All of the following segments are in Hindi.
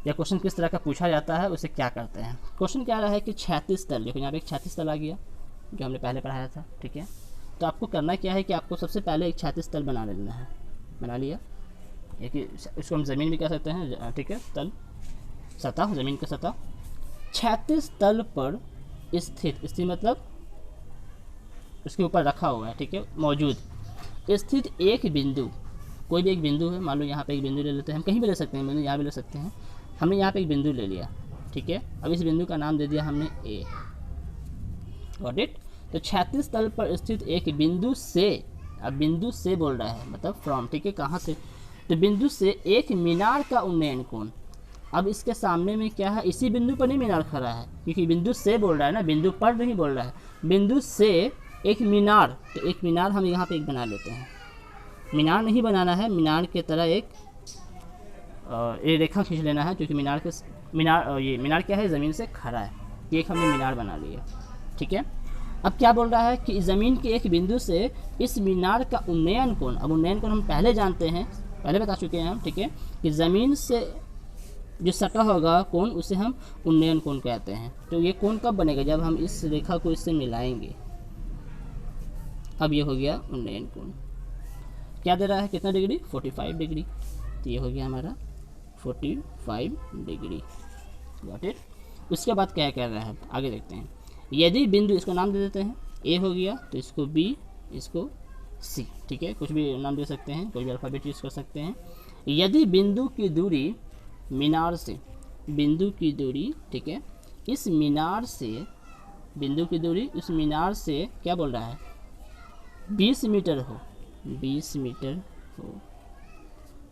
या क्वेश्चन किस तरह का पूछा जाता है उसे क्या करते हैं। क्वेश्चन क्या रहा है कि 36 तल, देखो यहाँ पे एक 36 तल आ गया जो हमने पहले पढ़ाया था, ठीक है। तो आपको करना क्या है कि आपको सबसे पहले एक 36 तल बना लेना है। बना लिया, एक इसको हम ज़मीन भी कह सकते हैं, ठीक है, तल, सतह, ज़मीन का सतह। 36 तल पर स्थित मतलब उसके ऊपर रखा हुआ है, ठीक है, मौजूद स्थित एक बिंदु, कोई भी एक बिंदु है, मान लो यहाँ पे एक बिंदु ले लेते हैं, हम कहीं भी ले सकते हैं, बिंदु यहाँ भी ले सकते हैं। हमने यहाँ पे एक बिंदु ले लिया, ठीक है। अब इस बिंदु का नाम दे दिया हमने ए, गॉट इट। तो 36 तल पर स्थित एक बिंदु से, अब बिंदु से बोल रहा है मतलब फ्रॉम, ठीक है, कहाँ से, तो बिंदु से एक मीनार का उन्नयन कोण। अब इसके सामने में क्या है, इसी बिंदु पर नहीं मीनार खड़ा है, क्योंकि बिंदु से बोल रहा है ना, बिंदु पर नहीं बोल रहा है, बिंदु से एक मीनार। तो एक मीनार हम यहाँ पे एक बना लेते हैं, मीनार नहीं बनाना है, मीनार के तरह एक ये रेखा खींच लेना है, क्योंकि ये मीनार क्या है, ज़मीन से खड़ा है, ये एक हमने मीनार बना लिया, ठीक है। अब क्या बोल रहा है कि ज़मीन के एक बिंदु से इस मीनार का उन्नयन कोण, अब उन्नयन कोण हम पहले जानते हैं, पहले बता चुके हैं हम, ठीक है, कि ज़मीन से जो सटा होगा कोण उसे हम उन्नयन कोण कहते हैं। तो ये कोण कब बनेगा, जब हम इस रेखा को इससे मिलाएंगे। अब ये हो गया उन्नयन कोण, क्या दे रहा है, कितना डिग्री, 45 डिग्री। तो ये हो गया हमारा 45 डिग्री, गॉट इट। उसके बाद क्या कह रहा है, आगे देखते हैं। यदि बिंदु, इसको नाम दे देते हैं, ए हो गया, तो इसको बी, इसको सी, ठीक है, कुछ भी नाम दे सकते हैं, कोई भी अल्फ़ाबेट यूज़ कर सकते हैं। यदि बिंदु की दूरी मीनार से, बिंदु की दूरी, ठीक है, इस मीनार से, बिंदु की दूरी इस मीनार से क्या बोल रहा है, 20 मीटर हो, 20 मीटर हो,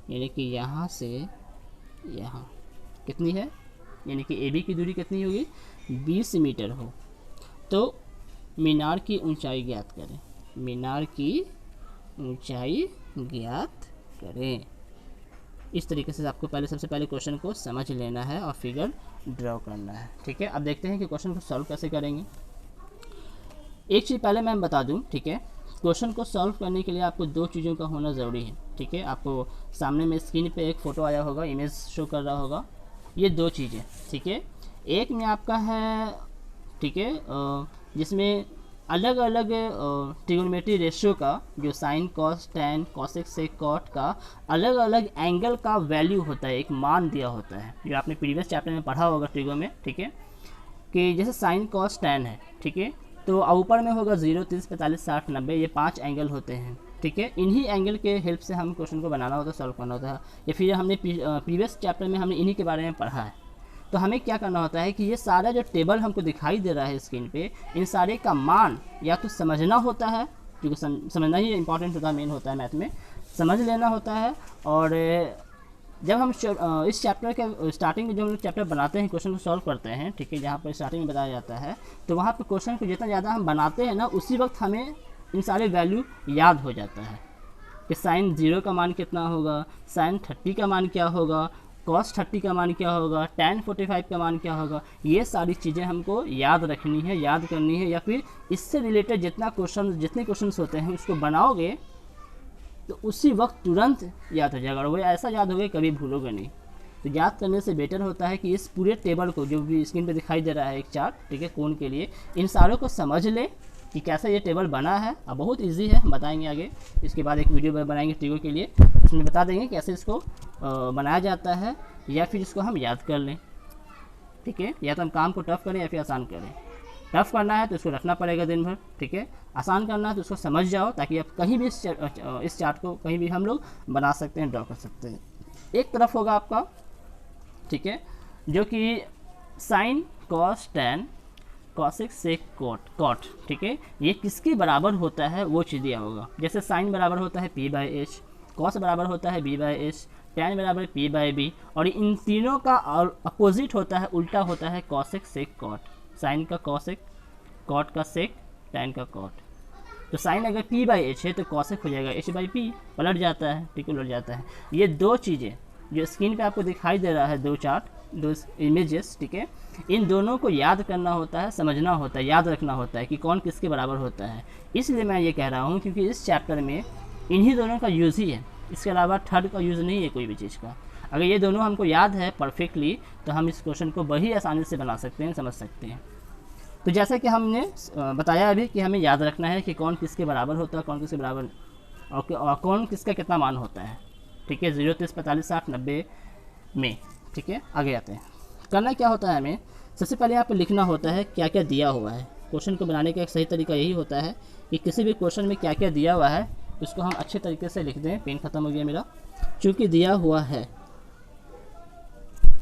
यानी कि यहाँ से यहाँ कितनी है, यानी कि ए बी की दूरी कितनी होगी, 20 मीटर हो, तो मीनार की ऊंचाई ज्ञात करें, मीनार की ऊंचाई ज्ञात करें। इस तरीके से आपको पहले, सबसे पहले क्वेश्चन को समझ लेना है और फिगर ड्रॉ करना है, ठीक है। अब देखते हैं कि क्वेश्चन को सॉल्व कैसे करेंगे। एक चीज़ पहले मैं बता दूं, ठीक है, क्वेश्चन को सॉल्व करने के लिए आपको दो चीज़ों का होना ज़रूरी है, ठीक है। आपको सामने में स्क्रीन पे एक फ़ोटो आया होगा, इमेज शो कर रहा होगा, ये दो चीज़ें, ठीक है। एक में आपका है, ठीक है, जिसमें अलग अलग ट्रिगोनोमेट्री रेशियो का, जो साइन, कॉस, टैन, कॉसेक, सेक, कॉट का अलग अलग एंगल का वैल्यू होता है, एक मान दिया होता है, जो आपने प्रीवियस चैप्टर में पढ़ा होगा ट्रिगो में, ठीक है, कि जैसे साइन, कॉस, टैन है, ठीक है, तो ऊपर में होगा 0, 30, 45, 60, 90, ये 5 एंगल होते हैं, ठीक है। इन्हीं एंगल के हेल्प से हम क्वेश्चन को बनाना होता है, सॉल्व करना होता है, या फिर हमने प्रीवियस चैप्टर में हमने इन्हीं के बारे में पढ़ा है। तो हमें क्या करना होता है कि ये सारा जो टेबल हमको दिखाई दे रहा है स्क्रीन पे, इन सारे का मान या तो समझना होता है, क्योंकि समझना ही इंपॉर्टेंट होता है, मेन होता है मैथ में, समझ लेना होता है। और जब हम इस चैप्टर के स्टार्टिंग में जो हम लोग चैप्टर बनाते हैं, क्वेश्चन को सॉल्व करते हैं, ठीक है, जहाँ पर स्टार्टिंग में बताया जाता है, तो वहाँ पर क्वेश्चन को जितना ज़्यादा हम बनाते हैं ना, उसी वक्त हमें इन सारे वैल्यू याद हो जाता है कि साइन 0 का मान कितना होगा, साइन 30 का मान क्या होगा, कॉस 30 का मान क्या होगा, टैन 45 का मान क्या होगा। ये सारी चीज़ें हमको याद रखनी है, याद करनी है, या फिर इससे रिलेटेड जितने क्वेश्चन होते हैं उसको बनाओगे तो उसी वक्त तुरंत याद हो जाएगा, और वो ऐसा याद होगा कभी भूलोगे नहीं। तो याद करने से बेटर होता है कि इस पूरे टेबल को, जो भी स्क्रीन पे दिखाई दे रहा है एक चार्ट, ठीक है, कोण के लिए, इन सारों को समझ ले कि कैसे ये टेबल बना है। अब बहुत इजी है, बताएंगे आगे, इसके बाद एक वीडियो बनाएंगे ट्रिगो के लिए, उसमें बता देंगे कैसे इसको बनाया जाता है, या फिर इसको हम याद कर लें, ठीक है। या तो हम काम को टफ करें या फिर आसान करें। टफ करना है तो इसको रखना पड़ेगा दिन भर, ठीक है। आसान करना है तो उसको समझ जाओ, ताकि आप कहीं भी इस चार्ट को कहीं भी हम लोग बना सकते हैं, ड्रॉ कर सकते हैं। एक तरफ होगा आपका, ठीक है, जो कि साइन, कॉस, टैन, कॉसेक, सेक, कॉट, ठीक है, ये किसके बराबर होता है वो चीज़ दिया होगा। जैसे साइन बराबर होता है P/H, कॉस बराबर होता है B/H, टैन बराबर P/B, और इन तीनों का अपोजिट होता है, उल्टा होता है कॉसेक, सेक, कॉट। साइन का कॉसेक, कॉट का सेक, टैन का कॉट। तो साइन अगर P/H है तो कॉसेक हो जाएगा H/P, पलट जाता है, ठीक है, उलट जाता है। ये दो चीज़ें जो स्क्रीन पे आपको दिखाई दे रहा है, दो चार्ट, दो इमेजेस, ठीक है, इन दोनों को याद करना होता है, समझना होता है, याद रखना होता है कि कौन किसके बराबर होता है। इसलिए मैं ये कह रहा हूँ क्योंकि इस चैप्टर में इन्हीं दोनों का यूज़ ही है, इसके अलावा थर्ड का यूज़ नहीं है कोई भी चीज़ का। अगर ये दोनों हमको याद है परफेक्टली तो हम इस क्वेश्चन को बड़ी आसानी से बना सकते हैं, समझ सकते हैं। तो जैसा कि हमने बताया अभी कि हमें याद रखना है कि कौन किसके बराबर होता है, कौन किसके बराबर और कौन किसका कितना मान होता है, ठीक है। 0, 30, 45, 60, 90 में, ठीक है। आगे आते हैं। करना क्या होता है हमें, सबसे पहले यहाँ पर लिखना होता है क्या क्या दिया हुआ है। क्वेश्चन को बनाने का एक सही तरीका यही होता है कि किसी भी क्वेश्चन में क्या क्या दिया हुआ है उसको हम अच्छे तरीके से लिख दें। पेन ख़त्म हो गया मेरा, चूँकि दिया हुआ है,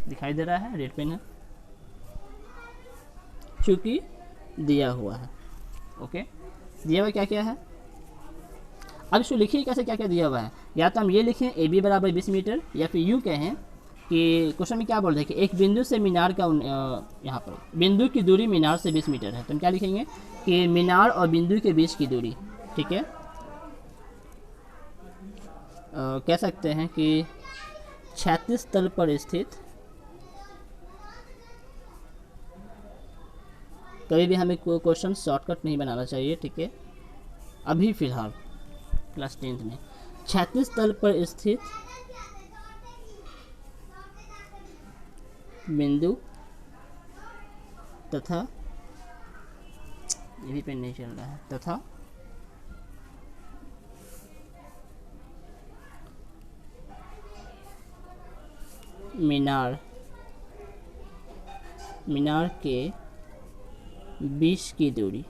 दिखाई दे रहा है, रेड पेन है, चूँकि दिया हुआ है। ओके, दिया हुआ क्या क्या है, अब इसको लिखिए कैसे क्या क्या दिया हुआ है। या तो हम ये लिखें ए बी बराबर 20 मीटर, या फिर यूँ कहें कि क्वेश्चन में क्या बोल रहे हैं कि एक बिंदु से मीनार का यहाँ पर बिंदु की दूरी मीनार से 20 मीटर है। तो हम क्या लिखेंगे कि मीनार और बिंदु के बीच की दूरी, ठीक है। कह सकते हैं कि 36 तल पर स्थित, कभी भी हमें कोई क्वेश्चन शॉर्टकट नहीं बनाना चाहिए, ठीक है। अभी फ़िलहाल क्लास 10th में 36 तल पर स्थित बिंदु तथा, ये भी पेन नहीं चल रहा है, तथा मीनार के बीच की दूरी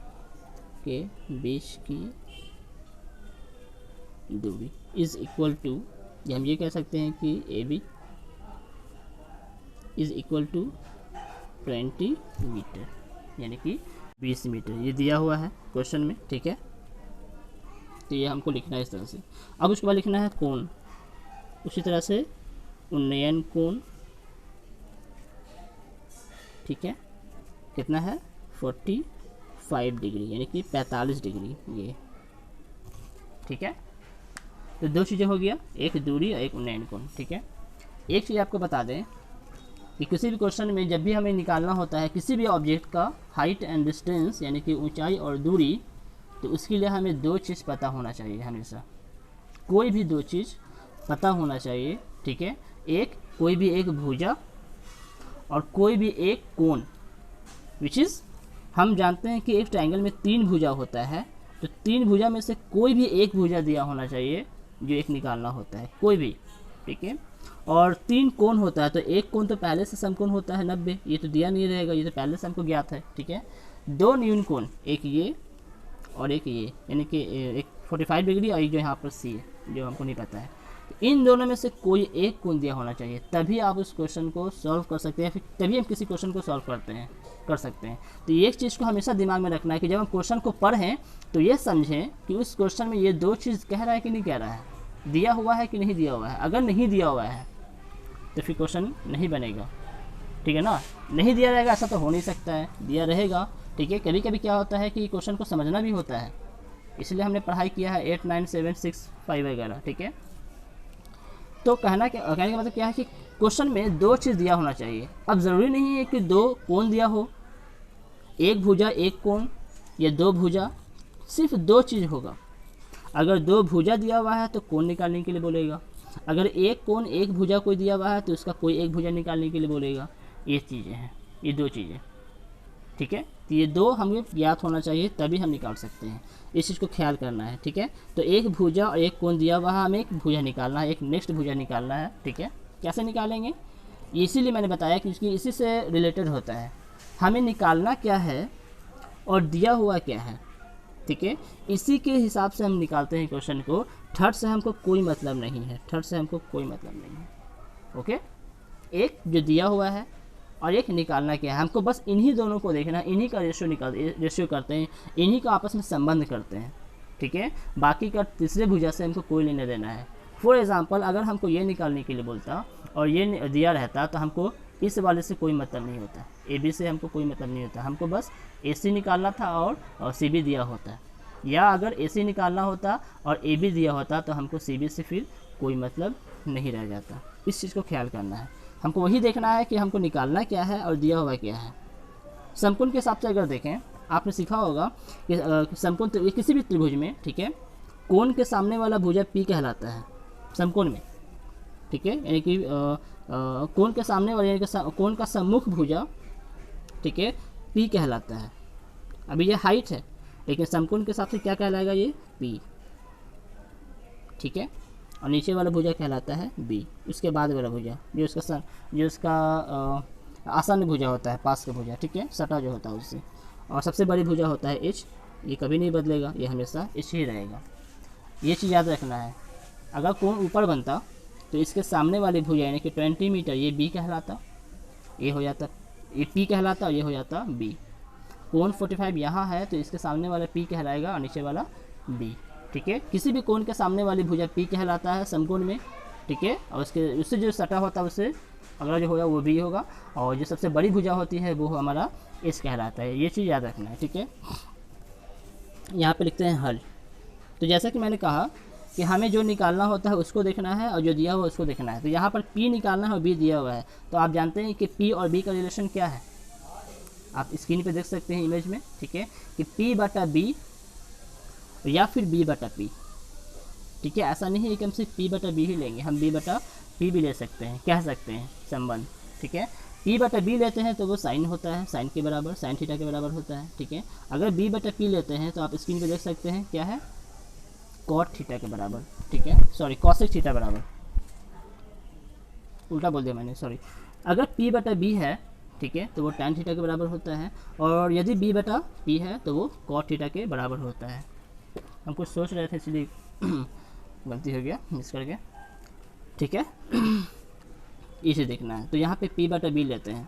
इज़ इक्वल टू, या हम ये कह सकते हैं कि A B is equal to 20 metre, यानी कि 20 मीटर। ये दिया हुआ है क्वेश्चन में, ठीक है। तो ये हमको लिखना है इस तरह से। अब उसके बाद लिखना है कोण, उसी तरह से उन्नयन कोण, ठीक है। कितना है 45 डिग्री, यानी कि 45 डिग्री, ये ठीक है। तो दो चीज़ें हो गया, एक दूरी और एक उन्नयन कोण, ठीक है। एक चीज़ आपको बता दें कि किसी भी क्वेश्चन में जब भी हमें निकालना होता है किसी भी ऑब्जेक्ट का हाइट एंड डिस्टेंस, यानी कि ऊंचाई और दूरी, तो उसके लिए हमें दो चीज़ पता होना चाहिए हमेशा। कोई भी दो चीज़ पता होना चाहिए, ठीक है। एक, कोई भी एक भुजा और कोई भी एक कोण, विच इज़ हम जानते हैं कि एक ट्रायंगल में 3 भुजा होता है, तो 3 भुजा में से कोई भी एक भुजा दिया होना चाहिए जो एक निकालना होता है, कोई भी, ठीक है। और 3 कोण होता है, तो एक कोण तो पहले से समकोण होता है 90, ये तो दिया नहीं रहेगा, ये तो पहले से हमको ज्ञात है, ठीक है। 2 न्यून कोण, एक ये और एक ये, यानी कि एक 45 डिग्री और एक जो यहाँ पर सी है जो हमको नहीं पता है। तो इन दोनों में से कोई एक कोण दिया होना चाहिए, तभी आप उस क्वेश्चन को सॉल्व कर सकते हैं, फिर तभी हम किसी क्वेश्चन को सॉल्व कर सकते हैं। तो ये एक चीज़ को हमेशा दिमाग में रखना है कि जब हम क्वेश्चन को पढ़ें तो ये समझें कि उस क्वेश्चन में ये दो चीज़ कह रहा है कि नहीं कह रहा है, दिया हुआ है कि नहीं दिया हुआ है। अगर नहीं दिया हुआ है तो फिर क्वेश्चन नहीं बनेगा, ठीक है ना। नहीं दिया रहेगा ऐसा तो हो नहीं सकता है, दिया रहेगा, ठीक है। कभी कभी क्या होता है कि क्वेश्चन को समझना भी होता है, इसलिए हमने पढ़ाई किया है 8, 9, 7, 6, 5 वगैरह, ठीक है। तो कहने का मतलब क्या है कि क्वेश्चन में दो चीज़ दिया होना चाहिए। अब ज़रूरी नहीं है कि 2 कोण दिया हो, एक भुजा एक कोण, या 2 भुजा, सिर्फ 2 चीज़ होगा। अगर 2 भुजा दिया हुआ है तो कोण निकालने के लिए बोलेगा, अगर एक कोण एक भुजा कोई दिया हुआ है तो उसका कोई एक भुजा निकालने के लिए बोलेगा। ये चीज़ें हैं, ये 2 चीज़ें, ठीक है। तो ये 2 हमें ज्ञात होना चाहिए तभी हम निकाल सकते हैं, इस चीज़ को ख्याल करना है, ठीक है। तो एक भुजा और एक कोण दिया हुआ है, हमें एक भुजा निकालना है, एक नेक्स्ट भुजा निकालना है, ठीक है। कैसे निकालेंगे, इसीलिए मैंने बताया कि इसी से रिलेटेड होता है, हमें निकालना क्या है और दिया हुआ क्या है, ठीक है। इसी के हिसाब से हम निकालते हैं क्वेश्चन को। थर्ड से हमको कोई मतलब नहीं है, थर्ड से हमको कोई मतलब नहीं है, ओके। एक जो दिया हुआ है और एक निकालना क्या है, हमको बस इन्हीं दोनों को देखना है, इन्हीं का रेशियो करते हैं, इन्हीं का आपस में संबंध करते हैं, ठीक है। बाकी का तीसरे भुजा से हमको कोई लेना देना है। फॉर एग्जांपल अगर हमको ये निकालने के लिए बोलता और ये दिया रहता तो हमको इस वाले से कोई मतलब नहीं होता, ए बी से हमको कोई मतलब नहीं होता, हमको बस ए सी निकालना था और सी बी दिया होता। या अगर ए सी निकालना होता और ए बी दिया होता तो हमको सी बी से फिर कोई मतलब नहीं रह जाता। इस चीज़ को ख्याल करना है, हमको वही देखना है कि हमको निकालना क्या है और दिया हुआ क्या है। समकोण के हिसाब से अगर देखें, आपने सीखा होगा कि समकोण किसी भी त्रिभुज में, ठीक है, कोण के सामने वाला भुजा पी कहलाता है समकोण में, ठीक है, यानी कि कोण के सामने वाले यानी कि कोण का सम्मुख भुजा, ठीक है, पी कहलाता है। अभी ये हाइट है, लेकिन समकोण के हिसाब से क्या कहलाएगा, ये पी, ठीक है। और नीचे वाला भुजा कहलाता है बी। उसके बाद वाला भुजा जो उसका आसन भुजा होता है, पास का भुजा, ठीक है, सटा जो होता है उससे। और सबसे बड़ी भुजा होता है एच, ये कभी नहीं बदलेगा, ये हमेशा एच ही रहेगा। ये चीज़ याद रखना है। अगर कोण ऊपर बनता तो इसके सामने वाली भुजा यानी कि 20 मीटर, ये बी कहलाता, ये हो जाता, ये पी कहलाता और ये हो जाता बी। कोण 45 यहाँ है तो इसके सामने वाला पी कहलाएगा और नीचे वाला बी, ठीक है। किसी भी कोण के सामने वाली भुजा पी कहलाता है समकोण में, ठीक है। और उससे जो सटा होता है उससे अगला जो होगा वो बी होगा, और जो सबसे बड़ी भुजा होती है वो हमारा एस कहलाता है। ये चीज़ याद रखना है, ठीक है। यहाँ पे लिखते हैं हल। तो जैसा कि मैंने कहा कि हमें जो निकालना होता है उसको देखना है और जो दिया हुआ उसको देखना है। तो यहाँ पर P निकालना है और B दिया हुआ है, तो आप जानते हैं कि P और B का रिलेशन क्या है, आप स्क्रीन पे देख सकते हैं इमेज में, ठीक है, कि P बटा B या फिर B बटा P, ठीक है। ऐसा नहीं है कि हम सिर्फ P बटा B ही लेंगे, हम B बटा P भी ले सकते हैं, कह सकते हैं संबंध, ठीक है। P बटा B लेते हैं तो वो साइन होता है, साइन के बराबर, साइन थीटा के बराबर होता है, ठीक है। अगर B बटा P लेते हैं तो आप स्क्रीन पे देख सकते हैं क्या है, कॉट थीटा के बराबर, ठीक है, सॉरी कॉसेक थीटा बराबर, उल्टा बोल दिया मैंने, सॉरी। अगर P बटा B है, ठीक है, तो वो tan थीटा के बराबर होता है, और यदि B बटा P है तो वो cot थीटा के बराबर होता है। हम कुछ सोच रहे थे इसलिए गलती हो गया मिस कर गया, ठीक है। इसे देखना है, तो यहाँ पे P बटा B लेते हैं,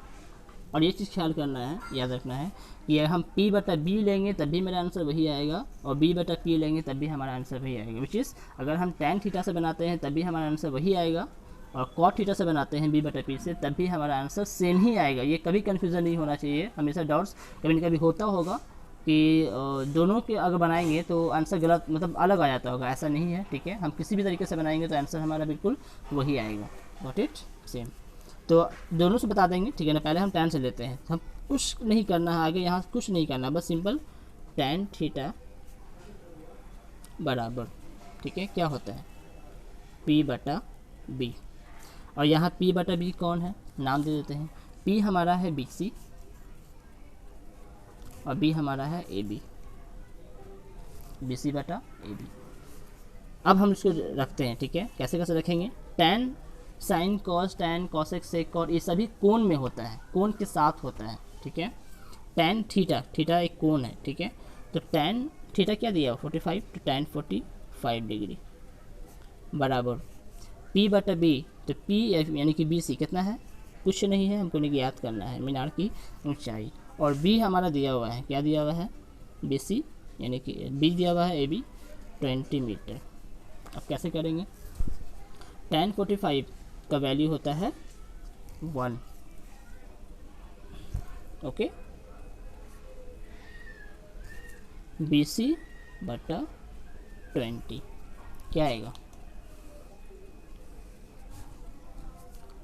और ये चीज़ ख्याल करना है, याद रखना है कि हम P बटा B लेंगे तब भी मेरा आंसर वही आएगा, और B बटा P लेंगे तब भी हमारा आंसर वही आएगा। विच इज़ अगर हम tan थीटा से बनाते हैं तब भी हमारा आंसर वही आएगा, और cot थीटा से बनाते हैं B बटा P से तब भी हमारा आंसर सेम ही आएगा। ये कभी कन्फ्यूज़न नहीं होना चाहिए, हमेशा डाउट्स कभी न कभी होता होगा कि दोनों के अगर बनाएंगे तो आंसर गलत मतलब अलग आ जाता होगा, ऐसा नहीं है, ठीक है। हम किसी भी तरीके से बनाएंगे तो आंसर हमारा बिल्कुल वही आएगा, गॉट इट, सेम। तो दोनों से बता देंगे, ठीक है ना। पहले हम tan से लेते हैं, हम कुछ नहीं करना है आगे, यहाँ कुछ नहीं करना, बस सिंपल tan थीटा बराबर, ठीक है, क्या होता है P बटा B, और यहाँ P बटा B कौन है, नाम दे देते हैं। P हमारा है BC और B हमारा है AB, BC बटा AB। अब हम इसको रखते हैं, ठीक है, कैसे कैसे रखेंगे। tan sine cos tan cosec sec और ये सभी कोण में होता है, कोण के साथ होता है, ठीक है। tan थीटा, थीटा एक कोण है, ठीक है, तो tan थीटा क्या दिया 45, तो tan 45 डिग्री बराबर P बटा B, तो P यानी कि BC कितना है, कुछ नहीं है, हमको ज्ञात करना है मीनार की ऊंचाई, और B हमारा दिया हुआ है, क्या दिया हुआ है BC यानी कि B दिया हुआ है AB 20 मीटर। अब कैसे करेंगे, tan 45 का वैल्यू होता है 1, ओके, BC बटा 20 क्या आएगा,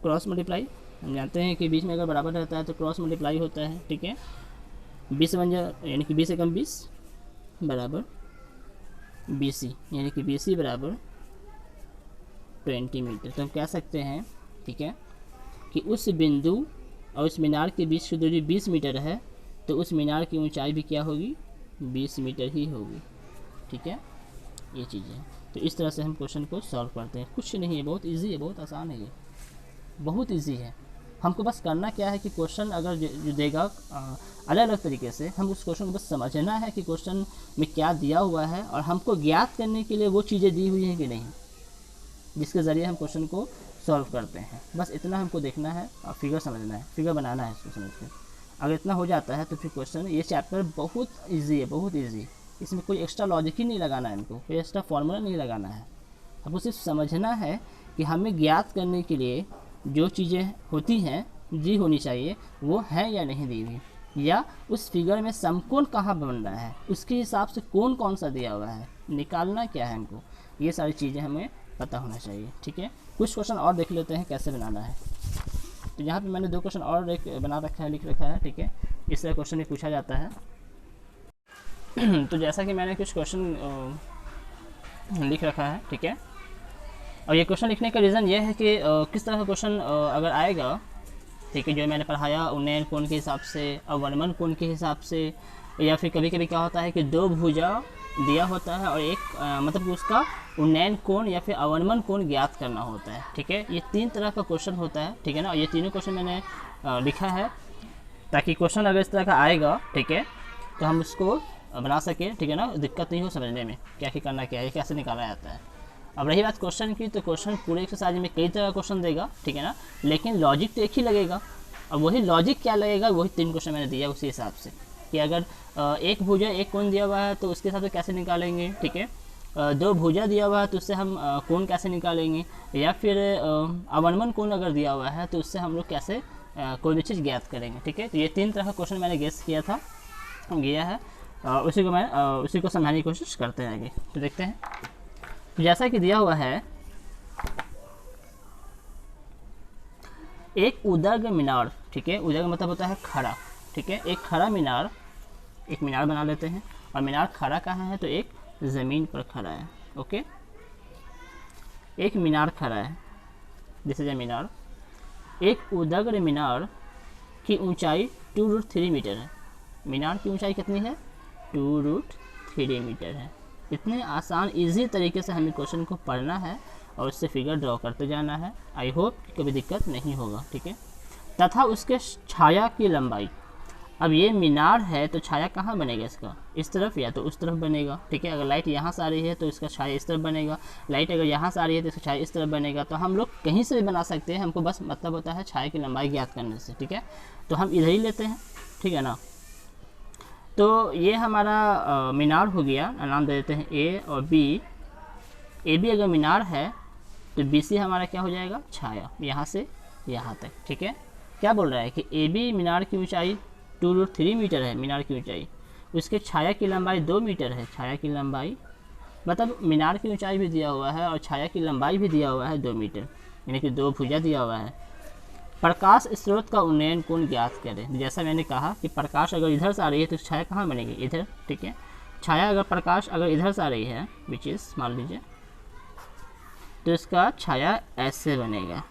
क्रॉस मल्टीप्लाई, हम जानते हैं कि बीच में अगर बराबर रहता है तो क्रॉस मल्टीप्लाई होता है, ठीक है। 20 बन जाए यानी कि 20 से कम 20 बराबर BC यानी कि BC बराबर 20 मीटर। तो हम कह सकते हैं, ठीक है, कि उस बिंदु और उस मीनार के बीच की दूरी 20 मीटर है, तो उस मीनार की ऊंचाई भी क्या होगी 20 मीटर ही होगी, ठीक है। ये चीज़ें हैं, तो इस तरह से हम क्वेश्चन को सॉल्व करते हैं। कुछ नहीं है, बहुत इजी है, बहुत आसान है, ये बहुत इजी है। हमको बस करना क्या है कि क्वेश्चन अगर जो देगा अलग अलग तरीके से, हम उस क्वेश्चन को बस समझना है कि क्वेश्चन में क्या दिया हुआ है, और हमको ज्ञात करने के लिए वो चीज़ें दी हुई हैं कि नहीं, जिसके ज़रिए हम क्वेश्चन को सॉल्व करते हैं। बस इतना हमको देखना है और फिगर समझना है, फिगर बनाना है इसको समझ के। अगर इतना हो जाता है तो फिर क्वेश्चन, ये चैप्टर बहुत इजी है, बहुत इजी। इसमें कोई एक्स्ट्रा लॉजिक ही नहीं लगाना है, इनको कोई एक्स्ट्रा फार्मूला नहीं लगाना है, हमको सिर्फ समझना है कि हमें ज्ञात करने के लिए जो चीज़ें होती हैं दी होनी चाहिए वो है या नहीं दी हुई, या उस फिगर में समकोण कहाँ बन रहा है, उसके हिसाब से कोण कौन सा दिया हुआ है, निकालना क्या है हमको, ये सारी चीज़ें हमें पता होना चाहिए, ठीक है। कुछ क्वेश्चन और देख लेते हैं कैसे बनाना है। तो यहाँ पे मैंने 2 क्वेश्चन और बना रखा है, लिख रखा है, ठीक है। इस तरह क्वेश्चन में पूछा जाता है। तो जैसा कि मैंने कुछ क्वेश्चन लिख रखा है, ठीक है, और ये क्वेश्चन लिखने का रीज़न ये है कि किस तरह का क्वेश्चन अगर आएगा, ठीक है, जो मैंने पढ़ाया उन्नयन कोण के हिसाब से, अवनमन कोण के हिसाब से, या फिर कभी कभी क्या होता है कि दो भुजा दिया होता है और एक मतलब कि उसका उन्नयन कोण या फिर अवनमन कोण ज्ञात करना होता है, ठीक है। ये 3 तरह का क्वेश्चन होता है, ठीक है ना। और ये तीनों क्वेश्चन मैंने लिखा है ताकि क्वेश्चन अगर इस तरह का आएगा, ठीक है, तो हम उसको बना सकें, ठीक है ना, दिक्कत नहीं हो समझने में क्या करना क्या है, कैसे निकाला जाता है। अब रही बात क्वेश्चन की, तो क्वेश्चन पूरे एक्सरसाइज में कई तरह का क्वेश्चन देगा, ठीक है ना, लेकिन लॉजिक तो एक ही लगेगा। अब वही लॉजिक क्या लगेगा, वही 3 क्वेश्चन मैंने दिया उसी हिसाब से कि अगर एक भुजा एक कोण दिया हुआ है तो उसके हिसाब से कैसे निकालेंगे, ठीक है। 2 भुजा दिया हुआ है तो उससे हम कोण कैसे निकालेंगे, या फिर अवनमन कोण अगर दिया हुआ है तो उससे हम लोग कैसे कोई भी चीज़ ज्ञात करेंगे, ठीक है। तो ये 3 तरह का क्वेश्चन मैंने गेस किया था, गया है, उसी को समझाने की कोशिश करते हैं आगे। तो देखते हैं, तो जैसा कि दिया हुआ है, एक उदर्ग मीनार, ठीक है, उदर्ग मतलब होता है खड़ा, ठीक है, एक खड़ा मीनार, एक मीनार बना लेते हैं। और मीनार खड़ा कहाँ है, तो एक ज़मीन पर खड़ा है, ओके। एक मीनार खड़ा है, दिस इज ए मीनार। एक उदग्र मीनार की ऊंचाई 2√3 मीटर है। मीनार की ऊंचाई कितनी है, 2√3 मीटर है। इतने आसान इजी तरीके से हमें क्वेश्चन को पढ़ना है और उससे फिगर ड्रॉ करते जाना है। आई होप कभी दिक्कत नहीं होगा, ठीक है। तथा उसके छाया की लंबाई, अब ये मीनार है तो छाया कहाँ बनेगा इसका, इस तरफ या तो उस तरफ बनेगा, ठीक है। अगर लाइट यहाँ से आ रही है तो इसका छाया इस तरफ बनेगा, लाइट अगर यहाँ से आ रही है तो इसका छाया इस तरफ बनेगा। तो हम लोग कहीं से भी बना सकते हैं, हमको बस मतलब होता है छाया की लंबाई ज्ञात करने से, ठीक है। तो हम इधर ही लेते हैं, ठीक है ना। तो ये हमारा मीनार हो गया, नाम दे देते हैं ए और बी। ए बी अगर मीनार है तो बी सी हमारा क्या हो जाएगा, छाया, यहाँ से यहाँ तक, ठीक है। क्या बोल रहा है कि ए बी मीनार की ऊंचाई 2√3 मीटर है, मीनार की ऊंचाई, उसके छाया की लंबाई 2 मीटर है। छाया की लंबाई मतलब मीनार की ऊंचाई भी दिया हुआ है और छाया की लंबाई भी दिया हुआ है 2 मीटर, यानी कि 2 भुजा दिया हुआ है। प्रकाश स्रोत का उन्नयन कोण ज्ञात करें। जैसा मैंने कहा कि प्रकाश अगर इधर से आ रही है तो छाया कहाँ बनेगी, इधर, ठीक है। छाया अगर प्रकाश अगर इधर से आ रही है, विच इज़ मान लीजिए, तो इसका छाया ऐसे बनेगा।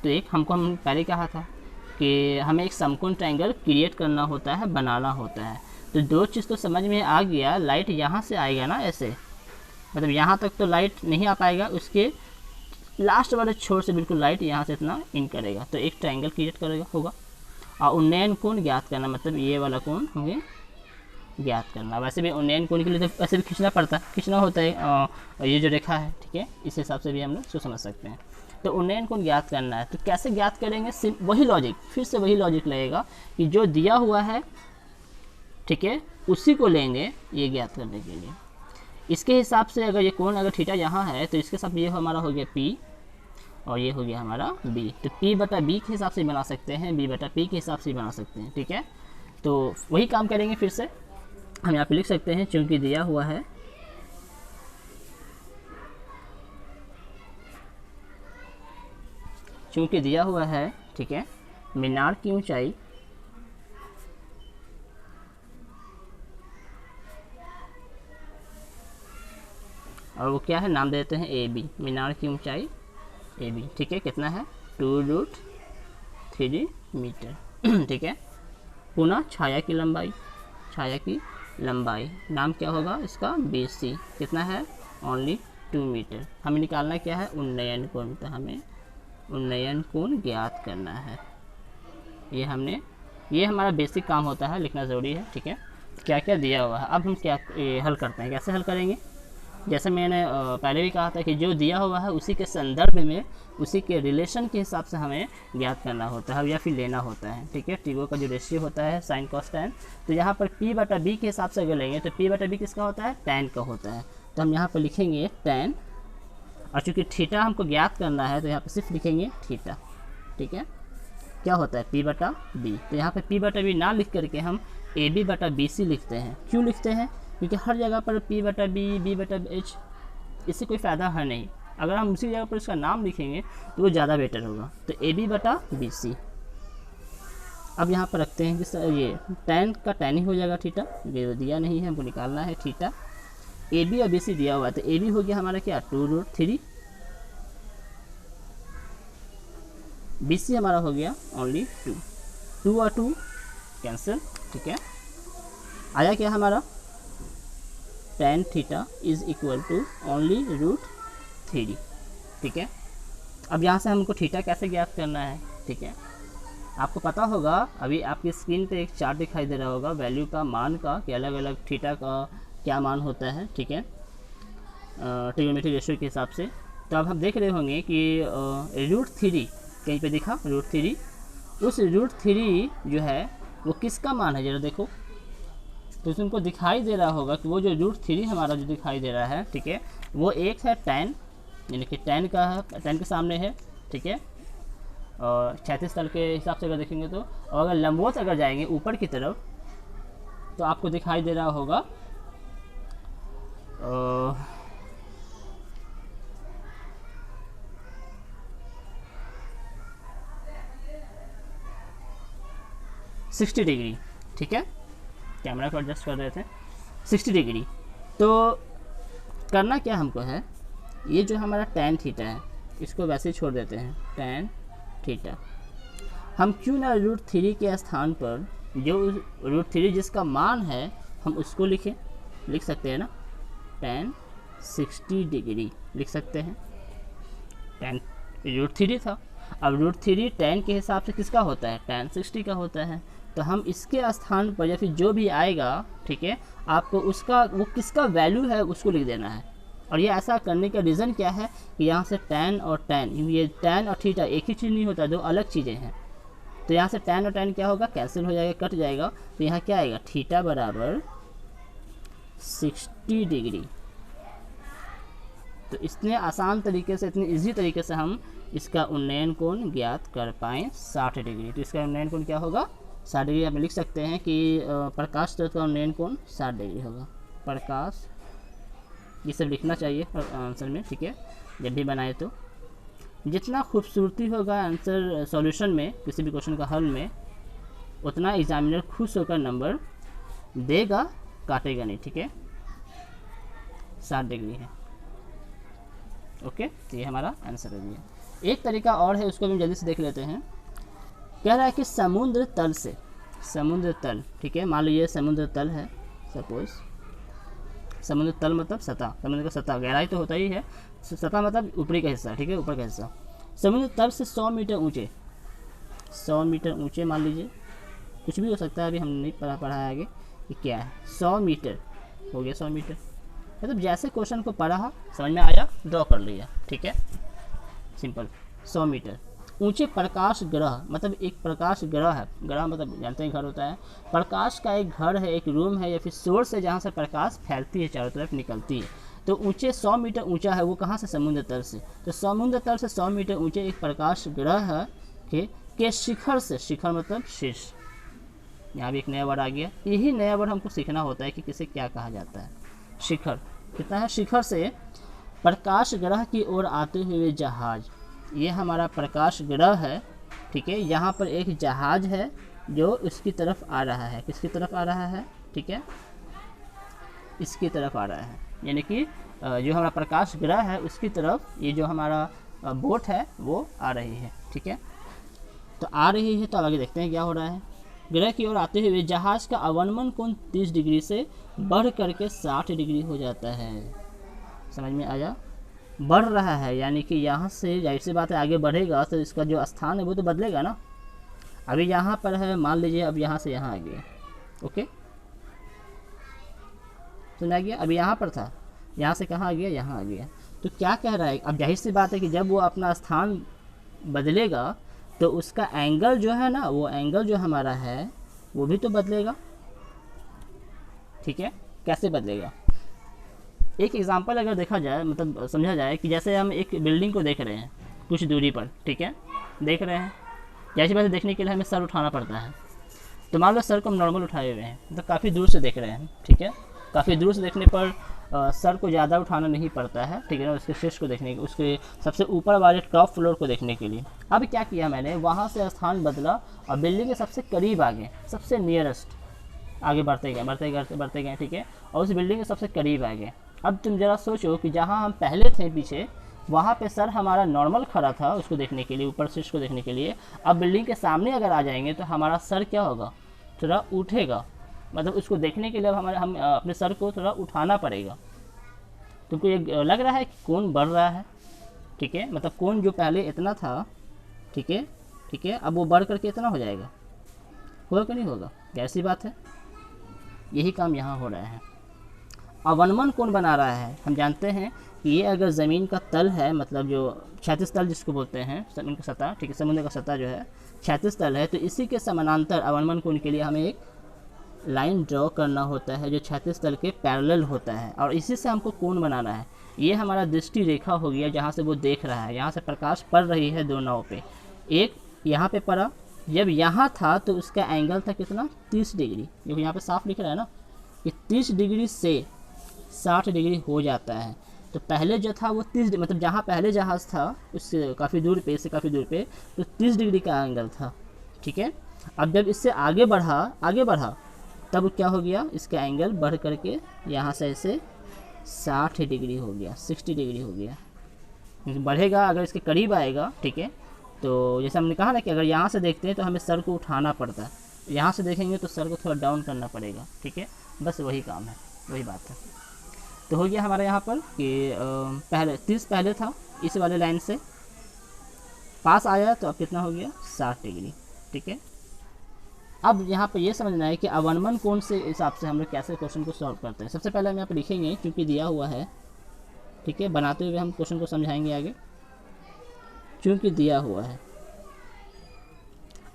तो एक हम पहले कहा था कि हमें एक समकोण ट्रायंगल क्रिएट करना होता है, बनाना होता है। तो 2 चीज़ तो समझ में आ गया, लाइट यहाँ से आएगा ना, ऐसे मतलब यहाँ तक तो लाइट नहीं आ पाएगा, उसके लास्ट वाले छोर से बिल्कुल लाइट यहाँ से इतना इन करेगा, तो एक ट्रायंगल क्रिएट करेगा होगा। और उन्नयन कोण ज्ञात करना मतलब ये वाला कोण हमें ज्ञात करना। वैसे भी उन्नयन कोण के लिए तो वैसे भी खींचना होता है, ये जो रेखा है, ठीक है, इस हिसाब से भी हम लोग इसको समझ सकते हैं। तो उन्नयन कोण ज्ञात करना है, तो कैसे ज्ञात करेंगे, वही लॉजिक, फिर से वही लॉजिक लगेगा कि जो दिया हुआ है, ठीक है, उसी को लेंगे ये ज्ञात करने के लिए। इसके हिसाब से अगर ये कोण अगर थीटा यहाँ है तो इसके हिसाब से ये हमारा हो गया P और ये हो गया हमारा B। तो P/B के हिसाब से बना सकते हैं, B/P के हिसाब से बना सकते हैं, ठीक है। तो वही काम करेंगे फिर से, हम यहाँ पे लिख सकते हैं, चूँकि दिया हुआ है ठीक है, मीनार की ऊंचाई और वो क्या है, नाम देते हैं ए बी, मीनार की ऊंचाई ए बी, ठीक है। कितना है, 2√3 मीटर, ठीक है। पुनः छाया की लंबाई नाम क्या होगा इसका, बी सी, कितना है, ओनली 2 मीटर। हमें निकालना क्या है, उन्नयन कोण, तो हमें उन्नयन कोण ज्ञात करना है। ये हमारा बेसिक काम होता है, लिखना ज़रूरी है, ठीक है। क्या क्या दिया हुआ है, अब हम क्या हल करते हैं, कैसे हल करेंगे। जैसे मैंने पहले भी कहा था कि जो दिया हुआ है उसी के संदर्भ में, उसी के रिलेशन के हिसाब से हमें ज्ञात करना होता है या फिर लेना होता है, ठीक है। ट्रिगो का जो रेशियो होता है साइन कॉस टैन, तो यहाँ पर P/B के हिसाब से अगर लेंगे तो P/B किसका होता है, टैन का होता है। तो हम यहाँ पर लिखेंगे टैन, और चूँकि थीटा हमको ज्ञात करना है तो यहाँ पर सिर्फ लिखेंगे थीटा, ठीक है। क्या होता है, P/B। तो यहाँ पर P/B ना लिख करके हम AB/BC लिखते हैं। क्यों लिखते हैं, क्योंकि हर जगह पर P/B, B/H, इससे कोई फ़ायदा है नहीं। अगर हम उसी जगह पर इसका नाम लिखेंगे तो वो ज़्यादा बेटर होगा। तो AB/BC अब यहाँ पर रखते हैं कि ये टैन का टैन ही हो जाएगा थीटा, ये दिया नहीं है, हमको निकालना है थीटा। AB और BC दिया हुआ है, तो AB हो गया हमारा क्या, 2√3 BC हमारा हो गया ओनली 2, 2 और 2 कैंसिल, ठीक है। आया क्या हमारा tan theta is equal to only √3, ठीक है। अब यहाँ से हमको थीटा कैसे ज्ञात करना है, ठीक है। आपको पता होगा, अभी आपकी स्क्रीन पे एक चार्ट दिखाई दे रहा होगा वैल्यू का, मान का, कि अलग अलग थीटा का क्या मान होता है, ठीक है, ट्रिग्नोमेट्रिक रेशियो के हिसाब से। तो अब हम देख रहे होंगे कि √3 कहीं पे दिखा, √3, उस √3 जो है वो किसका मान है जरा देखो। तो तुमको दिखाई दे रहा होगा कि वो जो √3 हमारा जो दिखाई दे रहा है, ठीक है, वो एक है tan, यानी कि tan का है, tan के सामने है, ठीक है। और 36 तल के हिसाब से अगर देखेंगे तो, और अगर लंबवत अगर जाएंगे ऊपर की तरफ तो आपको दिखाई दे रहा होगा 60 डिग्री, ठीक है। कैमरा को एडजस्ट कर रहे थे, 60 डिग्री। तो करना क्या हमको है, ये जो हमारा tan थीटा है इसको वैसे ही छोड़ देते हैं, tan थीटा। हम क्यों ना √3 के स्थान पर जो √3 जिसका मान है हम उसको लिख सकते हैं ना, tan 60 डिग्री लिख सकते हैं। tan √3 था, अब √3 tan के हिसाब से किसका होता है, tan 60 का होता है। तो हम इसके स्थान पर या फिर जो भी आएगा, ठीक है, आपको उसका वो किसका वैल्यू है उसको लिख देना है। और ये ऐसा करने का रीज़न क्या है कि यहाँ से tan और tan, ये tan और थीटा एक ही चीज़ नहीं होता, दो अलग चीज़ें हैं। तो यहाँ से tan और tan क्या होगा, कैंसिल हो जाएगा, कट जाएगा। तो यहाँ क्या आएगा, थीटा बराबर 60 डिग्री। तो इतने आसान तरीके से, इतनी इजी तरीके से हम इसका उन्नयन कोण ज्ञात कर पाएँ 60 डिग्री। तो इसका उन्नयन कोण क्या होगा, 60 डिग्री। आप लिख सकते हैं कि प्रकाश तत्व का उन्नयन कोण 60 डिग्री होगा। प्रकाश, ये सब लिखना चाहिए आंसर में, ठीक है, जब भी बनाए तो। जितना खूबसूरती होगा आंसर सॉल्यूशन में, किसी भी क्वेश्चन का हल में, उतना एग्जामिनर खुश होकर नंबर देगा, काटेगा नहीं, ठीक है। 60 डिग्री है, ओके। तो ये हमारा आंसर है। एक तरीका और है, उसको भी जल्दी से देख लेते हैं। कह रहा है कि समुद्र तल से, समुद्र तल, ठीक है, मान लीजिए समुद्र तल है, सपोज समुद्र तल मतलब सतह, समुद्र का सतह, गहराई तो होता ही है, सतह मतलब ऊपरी का हिस्सा, ठीक है, ऊपर का हिस्सा। समुद्र तल से 100 मीटर ऊंचे, 100 मीटर ऊंचे मान लीजिए, कुछ भी हो सकता है, अभी हमने नहीं पढ़ा है आगे कि क्या है। 100 मीटर हो गया, 100 मीटर मतलब जैसे क्वेश्चन को पढ़ा समझ में आया, ड्रॉ कर लिया, ठीक है, सिंपल। 100 मीटर ऊंचे प्रकाश ग्रह, मतलब एक प्रकाश ग्रह है, ग्रह मतलब जानते हैं घर होता है, प्रकाश का एक घर है, एक रूम है या फिर सोर्स है जहाँ से प्रकाश फैलती है, चारों तरफ निकलती है। तो ऊंचे 100 मीटर ऊंचा है, वो कहाँ से, समुद्र तल से। तो समुद्र तल से 100 मीटर ऊंचे एक प्रकाश ग्रह है के शिखर से, शिखर मतलब शीर्ष, यहाँ भी एक नया वर्ड आ गया। यही नया वर्ड हमको सीखना होता है कि किसे क्या कहा जाता है। शिखर कितना है, शिखर से प्रकाश ग्रह की ओर आते हुए जहाज, ये हमारा प्रकाश ग्रह है, ठीक है। यहाँ पर एक जहाज है जो इसकी तरफ आ रहा है, किसकी तरफ आ रहा है, ठीक है, इसकी तरफ आ रहा है, यानी कि जो हमारा प्रकाश ग्रह है उसकी तरफ ये जो हमारा बोट है वो आ रही है, ठीक है। तो आ रही है, तो आगे देखते हैं क्या हो रहा है। ग्रह की ओर आते हुए जहाज का अवनमन कोण 30 डिग्री से बढ़ करके 60 डिग्री हो जाता है। समझ में आया, बढ़ रहा है, यानी कि यहाँ से जाहिर सी बात है आगे बढ़ेगा तो इसका जो स्थान है वो तो बदलेगा ना। अभी यहाँ पर है, मान लीजिए अब यहाँ से यहाँ आ गया, ओके, सुना गया। अभी यहाँ पर था, यहाँ से कहाँ आ गया, यहाँ आ गया। तो क्या कह रहा है, अब जाहिर सी बात है कि जब वो अपना स्थान बदलेगा तो उसका एंगल जो है ना, वो एंगल जो हमारा है वो भी तो बदलेगा, ठीक है। कैसे बदलेगा, एक एग्जांपल अगर देखा जाए, मतलब समझा जाए कि जैसे हम एक बिल्डिंग को देख रहे हैं कुछ दूरी पर, ठीक है, देख रहे हैं, जैसे वैसे देखने के लिए हमें सर उठाना पड़ता है। तो मान लो सर को हम नॉर्मल उठाए हुए हैं, तो काफ़ी दूर से देख रहे हैं, ठीक है, काफ़ी दूर से देखने पर सर को ज़्यादा उठाना नहीं पड़ता है, ठीक है ना, उसके शीर्ष को देखने के, उसके सबसे ऊपर वाले टॉप फ्लोर को देखने के लिए। अब क्या किया मैंने, वहाँ से स्थान बदला और बिल्डिंग के सबसे करीब आ गए, सबसे नियरेस्ट आगे बढ़ते गए, बढ़ते गए, ठीक है, और उस बिल्डिंग के सबसे करीब आ गए। अब तुम ज़रा सोचो कि जहाँ हम पहले थे पीछे, वहाँ पे सर हमारा नॉर्मल खड़ा था उसको देखने के लिए, ऊपर से इसको देखने के लिए। अब बिल्डिंग के सामने अगर आ जाएंगे तो हमारा सर क्या होगा, थोड़ा उठेगा, मतलब उसको देखने के लिए हम अपने सर को थोड़ा उठाना पड़ेगा। तुमको ये लग रहा है कि कोण बढ़ रहा है, ठीक है, मतलब कोण जो पहले इतना था, ठीक है, ठीक है, अब वो बढ़ करके इतना हो जाएगा, होगा कि नहीं होगा, कैसी बात है। यही काम यहाँ हो रहा है। अवनमन कौन बना रहा है, हम जानते हैं कि ये अगर ज़मीन का तल है, मतलब जो क्षैतिज तल जिसको बोलते हैं, ज़मीन का सतह, ठीक है, समुद्र का सतह जो है क्षैतिज तल है, तो इसी के समानांतर अवनमन कोण के लिए हमें एक लाइन ड्रॉ करना होता है जो क्षैतिज तल के पैरेलल होता है, और इसी से हमको कोण बनाना है। ये हमारा दृष्टि रेखा हो गया जहाँ से वो देख रहा है, यहाँ से प्रकाश पड़ रही है दो नाव पे, एक यहाँ पे पड़ा, जब यहाँ था तो उसका एंगल था कितना, 30 डिग्री, क्योंकि यहाँ पे साफ लिख रहा है ना कि 30 डिग्री से 60 डिग्री हो जाता है। तो पहले जो था वो 30, मतलब जहाँ पहले जहाज़ था उससे काफ़ी दूर पे, इससे काफ़ी दूर पे, तो 30 डिग्री का एंगल था, ठीक है। अब जब इससे आगे बढ़ा तब क्या हो गया, इसका एंगल बढ़ करके यहाँ से ऐसे 60 डिग्री हो गया, 60 डिग्री हो गया, बढ़ेगा अगर इसके करीब आएगा, ठीक है। तो जैसे हमने कहा ना कि अगर यहाँ से देखते हैं तो हमें सर को उठाना पड़ता है, यहाँ से देखेंगे तो सर को थोड़ा डाउन करना पड़ेगा, ठीक है, बस वही काम है, वही बात है। तो हो गया हमारा यहाँ पर कि पहले 30 पहले था, इस वाले लाइन से पास आया तो अब कितना हो गया, 60 डिग्री, ठीक है। अब यहाँ पर ये समझना है कि अवनमन कोण से हिसाब से हम लोग कैसे क्वेश्चन को सॉल्व करते हैं। सबसे पहले हम यहाँ पर लिखेंगे, क्योंकि दिया हुआ है, ठीक है, बनाते हुए हम क्वेश्चन को समझाएंगे आगे, क्योंकि दिया हुआ है।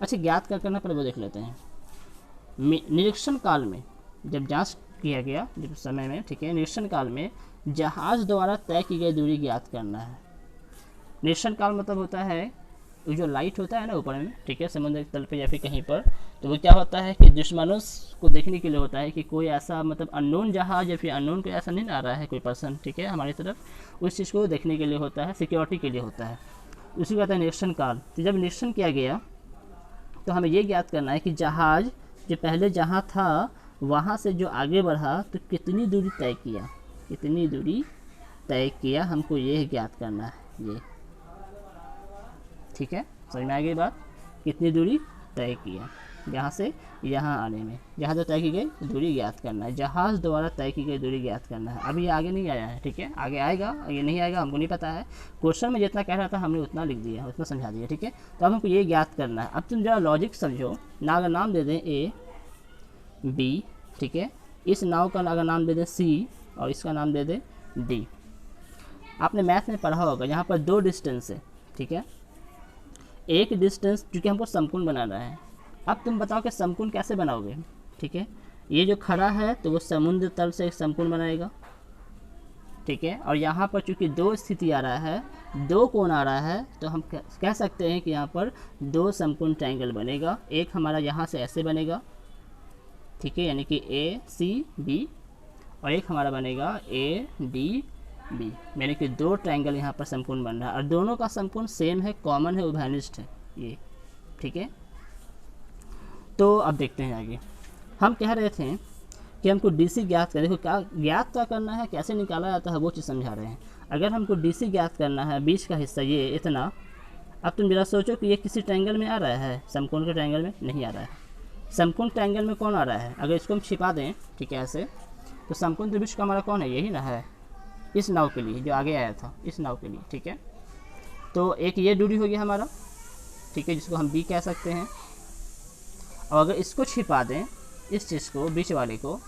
अच्छा, ज्ञात क्या करना पड़े वो देख लेते हैं। निरीक्षण काल में जब जांच किया गया, जब समय में, ठीक है, निरीक्षण काल में जहाज़ द्वारा तय की गई दूरी ज्ञात करना है। निरीक्षण काल मतलब होता है जो लाइट होता है ना ऊपर में, ठीक है, समुद्र तल पे या फिर कहीं पर, तो वो क्या होता है कि दुश्मनों को देखने के लिए होता है कि कोई ऐसा, मतलब अननोन जहाज़ या फिर अननोन कोई ऐसा नहीं आ रहा है, कोई पर्सन, ठीक है, हमारी तरफ, उस चीज़ को देखने के लिए होता है, सिक्योरिटी के लिए होता है, उसी को कहते हैं निरीक्षण काल। तो जब निरीक्षण किया गया तो हमें ये ज्ञात करना है कि जहाज़ जो पहले जहाँ था वहाँ से जो आगे बढ़ा तो कितनी दूरी तय किया, कितनी दूरी तय किया, हमको ये ज्ञात करना है, ये, ठीक है, समझ में आ गई बात, कितनी दूरी तय किया यहाँ से यहाँ आने में, जहाँ जो तय की गई दूरी ज्ञात करना है, जहाज़ द्वारा तय की गई दूरी ज्ञात करना है। अभी आगे नहीं आया है, ठीक है, आगे आएगा, ये नहीं आएगा हमको नहीं पता है, क्वेश्चन में जितना कह रहा था हमने उतना लिख दिया, उतना समझा दिया, ठीक है। तो अब हमको ये ज्ञात करना है। अब तुम जरा लॉजिक समझो ना, अगर नाम दे दें ए बी, ठीक है, इस नाव का अगर नाम दे दें सी और इसका नाम दे दें डी। आपने मैथ में पढ़ा होगा, यहाँ पर दो डिस्टेंस है, ठीक है, एक डिस्टेंस क्योंकि हमको समकोण बनाना है। अब तुम बताओ कि समकोण कैसे बनाओगे, ठीक है, ये जो खड़ा है तो वो समुद्र तल से एक समकोण बनाएगा, ठीक है, और यहाँ पर चूंकि दो स्थिति आ रहा है, दो कोण आ रहा है, तो हम कह सकते हैं कि यहाँ पर दो समकोण ट्रायंगल बनेगा। एक हमारा यहाँ से ऐसे बनेगा, ठीक है, यानी कि ए सी बी, और एक हमारा बनेगा ए डी बी, यानी कि दो ट्रायंगल यहाँ पर समकोण बन रहा है, और दोनों का समकोण सेम है, कॉमन है, उभयनिष्ठ है ये, ठीक है। तो अब देखते हैं आगे। हम कह रहे थे कि हमको डीसी ज्ञात करें, देखो क्या ज्ञात क्या करना है, कैसे निकाला जाता है वो चीज़ समझा रहे हैं। अगर हमको डीसी ज्ञात करना है, बीच का हिस्सा ये इतना, अब तुम जरा सोचो कि ये किसी ट्रायंगल में आ रहा है, समकोण के ट्रायंगल में नहीं आ रहा है। समकोण ट्रायंगल में कौन आ रहा है, अगर इसको हम छिपा दें, ठीक है, ऐसे, तो समकोण त्रिभुज का हमारा कौन है, यही ना है, इस नाव के लिए जो आगे आया था, इस नाव के लिए, ठीक है। तो एक ये दूरी हो गया हमारा, ठीक है, जिसको हम बी कह सकते हैं, और अगर इसको छिपा दें, इस चीज़ को, बीच वाले को,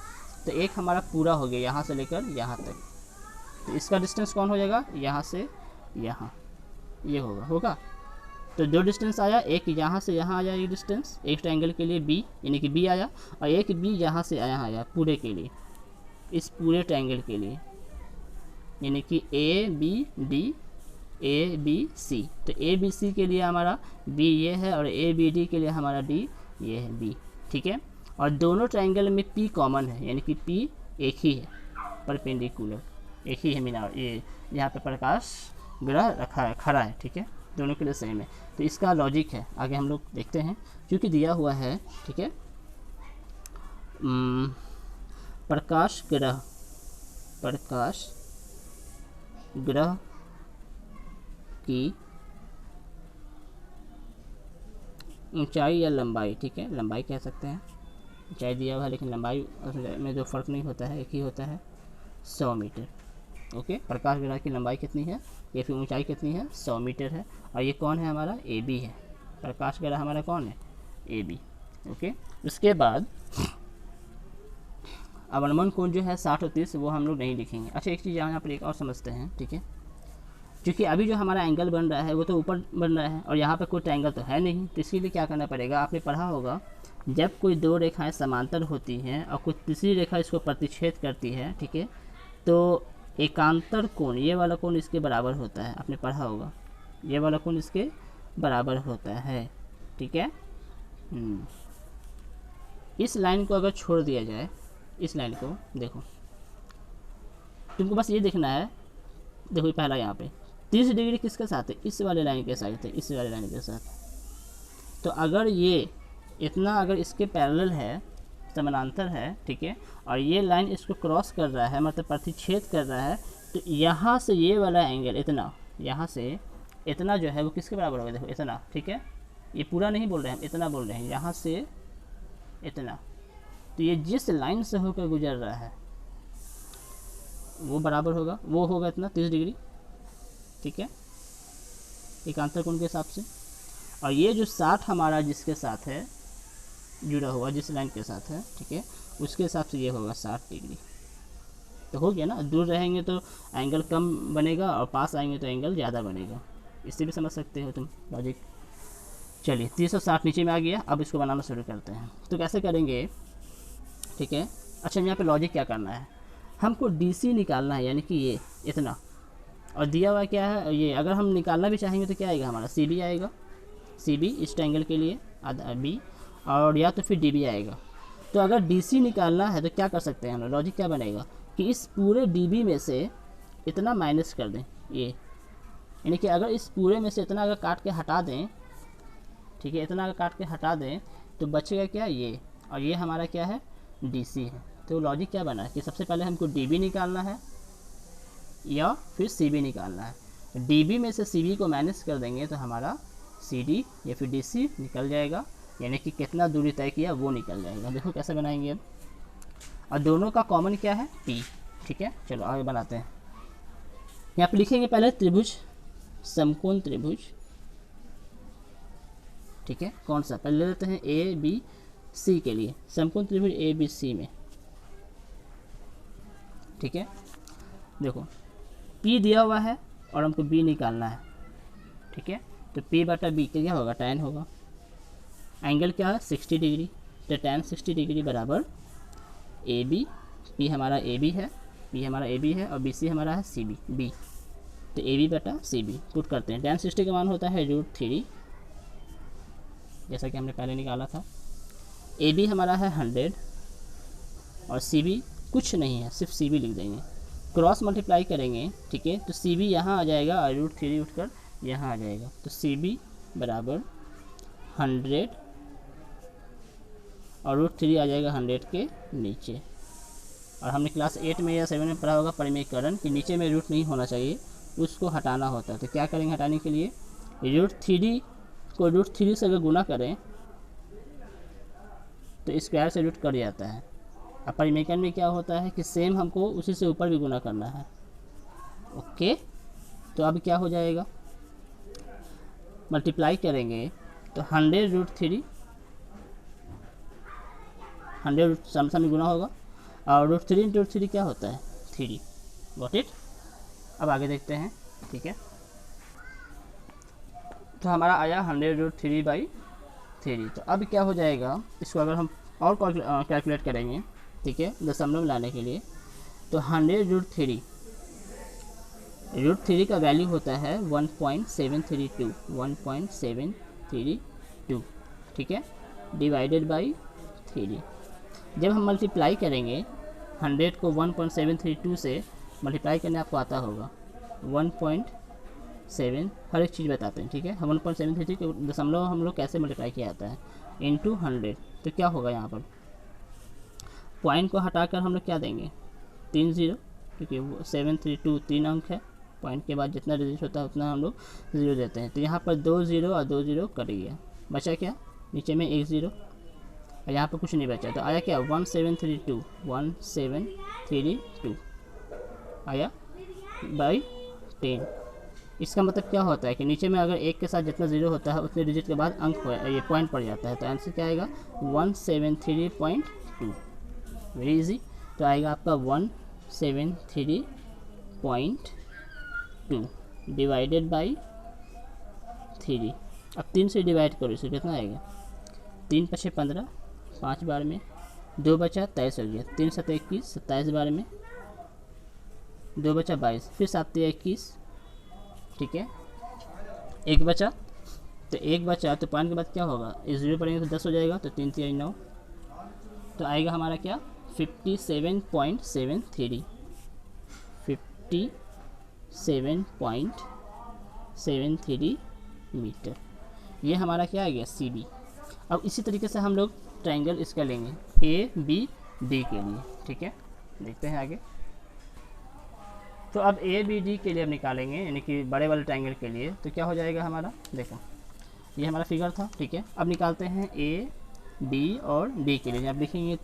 तो एक हमारा पूरा हो गया यहाँ से लेकर यहाँ तक, तो इसका डिस्टेंस कौन हो जाएगा, यहाँ से यहाँ, ये होगा। तो दो डिस्टेंस आया, एक यहाँ से यहाँ आया, ये डिस्टेंस एक ट्रायंगल के लिए बी, यानी कि बी आया, और एक बी यहाँ से यहाँ आया पूरे के लिए, इस पूरे ट्रायंगल के लिए, यानी कि A B D, A B C. तो ए बी सी के लिए हमारा बी ये है, और ए बी डी के लिए हमारा डी ये है, बी, ठीक है। और दोनों ट्रायंगल में पी कॉमन है, यानी कि पी एक ही है, परपेंडिकुलर एक ही है मीनार, ये यहाँ पे प्रकाश ग्रह रखा है, खड़ा है, ठीक है, दोनों के लिए सेम है। तो इसका लॉजिक है, आगे हम लोग देखते हैं, क्योंकि दिया हुआ है, ठीक है, प्रकाश ग्रह की ऊंचाई या लंबाई, ठीक है, लंबाई कह सकते हैं, ऊंचाई दिया हुआ है लेकिन लंबाई में जो फ़र्क नहीं होता है, एक ही होता है, 100 मीटर। ओके, प्रकाश गृह की लंबाई कितनी है, ये फिर ऊंचाई कितनी है, 100 मीटर है। और ये कौन है हमारा, ए बी है, प्रकाश गृह हमारा कौन है, ए बी। ओके, उसके बाद अवनमन कोण जो है 60 और 30 वो हम लोग नहीं लिखेंगे। अच्छा, एक चीज़ यहाँ पर एक और समझते हैं, ठीक है, क्योंकि अभी जो हमारा एंगल बन रहा है वो तो ऊपर बन रहा है और यहाँ पर कोई ट्रायंगल तो है नहीं, तो इसके लिए क्या करना पड़ेगा, आपने पढ़ा होगा जब कोई दो रेखाएं समांतर होती हैं और कोई तीसरी रेखा इसको प्रतिच्छेद करती है, ठीक है, तो एकांतर कोण, ये वाला कोण इसके बराबर होता है, आपने पढ़ा होगा, ये वाला कोण इसके बराबर होता है, ठीक है। इस लाइन को अगर छोड़ दिया जाए, इस लाइन को देखो, तुमको बस ये देखना है, देखो पहला यहाँ पे 30 डिग्री किसके साथ है, इस वाले लाइन के साथ है, इस वाले लाइन के साथ। तो अगर ये इतना अगर इसके पैरेलल है, समानांतर है, ठीक है, और ये लाइन इसको क्रॉस कर रहा है, मतलब प्रतिच्छेद कर रहा है, तो यहाँ से ये वाला एंगल इतना, यहाँ से इतना जो है वो किसके बराबर होगा, देखो इतना, ठीक है, ये पूरा नहीं बोल रहे हैं, इतना बोल रहे हैं, यहाँ से इतना, तो ये जिस लाइन से होकर गुजर रहा है वो बराबर होगा, वो होगा इतना 30 डिग्री, ठीक है, एकांतर कोण के हिसाब से। और ये जो 60 हमारा जिसके साथ है जुड़ा हुआ, जिस लाइन के साथ है, ठीक है, उसके हिसाब से ये होगा 60 डिग्री। तो हो गया ना, दूर रहेंगे तो एंगल कम बनेगा और पास आएंगे तो एंगल ज़्यादा बनेगा, इससे भी समझ सकते हो तुम लॉजिक। चलिए 360 नीचे में आ गया, अब इसको बनाना शुरू करते हैं। तो कैसे करेंगे, ठीक है। अच्छा, यहाँ पे लॉजिक क्या करना है, हमको DC निकालना है, यानी कि ये इतना, और दिया हुआ क्या है ये, अगर हम निकालना भी चाहेंगे तो क्या आएगा हमारा, CB आएगा, CB इस ट्रायंगल के लिए B, और या तो फिर DB आएगा। तो अगर DC निकालना है तो क्या कर सकते हैं हम, लॉजिक क्या बनेगा कि इस पूरे DB में से इतना माइनस कर दें, ये यानी कि अगर इस पूरे में से इतना अगर काट के हटा दें, ठीक है, इतना अगर काट के हटा दें तो बचेगा क्या, ये, और ये हमारा क्या है, DC है। तो लॉजिक क्या बना कि सबसे पहले हमको DB निकालना है या फिर CB निकालना है। DB में से CB को माइनस कर देंगे तो हमारा CD या फिर DC निकल जाएगा, यानी कि कितना दूरी तय किया वो निकल जाएगा। देखो कैसे बनाएंगे अब, और दोनों का कॉमन क्या है, P, ठीक है। चलो आगे बनाते हैं। यहाँ पे लिखेंगे पहले त्रिभुज, समकोण त्रिभुज, ठीक है, कौन सा, पहले ले लेते हैं ABC के लिए, समकोण त्रिभुज ABC में, ठीक है। देखो P दिया हुआ है और हमको B निकालना है, ठीक है, तो P बटा B क्या होगा, tan होगा, एंगल क्या है 60 डिग्री, तो tan 60 डिग्री बराबर AB, P हमारा AB है, P हमारा AB है और BC हमारा है CB, B, तो AB बटा CB पुट करते हैं। tan 60 का मान होता है √3, जैसा कि हमने पहले निकाला था। AB हमारा है 100 और CB कुछ नहीं है, सिर्फ CB लिख देंगे, क्रॉस मल्टीप्लाई करेंगे, ठीक है, तो CB यहाँ आ जाएगा और √3 उठकर यहाँ आ जाएगा, तो CB बराबर 100 और √3 आ जाएगा 100 के नीचे। और हमने क्लास 8 में या 7 में पढ़ा होगा परिमेयकरण कि नीचे में रूट नहीं होना चाहिए, उसको हटाना होता है। तो क्या करेंगे हटाने के लिए, √3 को √3 से अगर गुना करें तो स्क्वायर से रूट कट जाता है। अब परिमेयकरण में क्या होता है कि सेम हमको उसी से ऊपर भी गुना करना है। ओके, तो अब क्या हो जाएगा, मल्टीप्लाई करेंगे तो 100 √3 में गुना होगा और √3 क्या होता है 3, गॉट इट। अब आगे देखते हैं, ठीक है, तो हमारा आया 100√3/3। तो अब क्या हो जाएगा, इसको अगर हम और कैलकुलेट करेंगे, ठीक है, दशमलव लाने के लिए, तो 100√3 का वैल्यू होता है 1.732, ठीक है, डिवाइडेड बाई 3। जब हम मल्टीप्लाई करेंगे 100 को 1.732 से मल्टीप्लाई करने आपको आता होगा 1.7, हर एक चीज़ बताते हैं, ठीक है। हम 1.732 के दशमलव हम लोग कैसे मल्टीप्लाई किया जाता है, इंटू 100। तो क्या होगा यहाँ पर, पॉइंट को हटाकर हम लोग क्या देंगे 30, क्योंकि 732 3 अंक है, पॉइंट के बाद जितना डिजिट होता है उतना हम लोग 0 देते हैं। तो यहाँ पर 2 0 और 2 0 कट गया, बचा क्या, नीचे में 1 0 और यहाँ पर कुछ नहीं बचा। तो आया क्या 1732, 1732 आया बाई 10। इसका मतलब क्या होता है कि नीचे में अगर एक के साथ जितना 0 होता है उतने डिजिट के बाद अंक ये पॉइंट पड़ जाता है। तो आंसर क्या आएगा 173.2। Very easy. तो आएगा आपका 173.2 डिवाइडेड बाई 3। अब 3 से डिवाइड करो, इसे कितना आएगा, 3 पछे 15, 5 बार में 2 बचा 23 हो गया, 3 7 21, 27 बार में 2 बचा 22, फिर 7 21, ठीक है, 1 बचा। तो 1 बचा तो पॉइंट के बाद क्या होगा, इस 0 पढ़ेंगे तो 10 हो जाएगा, तो 3 3 9। तो आएगा हमारा क्या 57.73, 57.73 मीटर। ये हमारा क्या आ गया सी बी। अब इसी तरीके से हम लोग ट्रायंगल इसका लेंगे ए बी डी के लिए, ठीक है, देखते हैं आगे। तो अब ए बी डी के लिए हम निकालेंगे, यानी कि बड़े वाले ट्रायंगल के लिए। तो क्या हो जाएगा हमारा, देखो ये हमारा फिगर था, ठीक है। अब निकालते हैं ए बी और डी के लिए। आप लिखेंगे